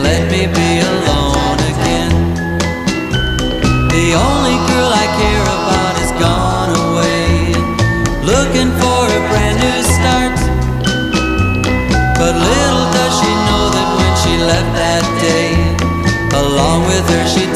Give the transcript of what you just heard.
and let me be alone again. The only girl I care about has gone away, looking for a brand new start. But little does she know that when she left that day, along with her she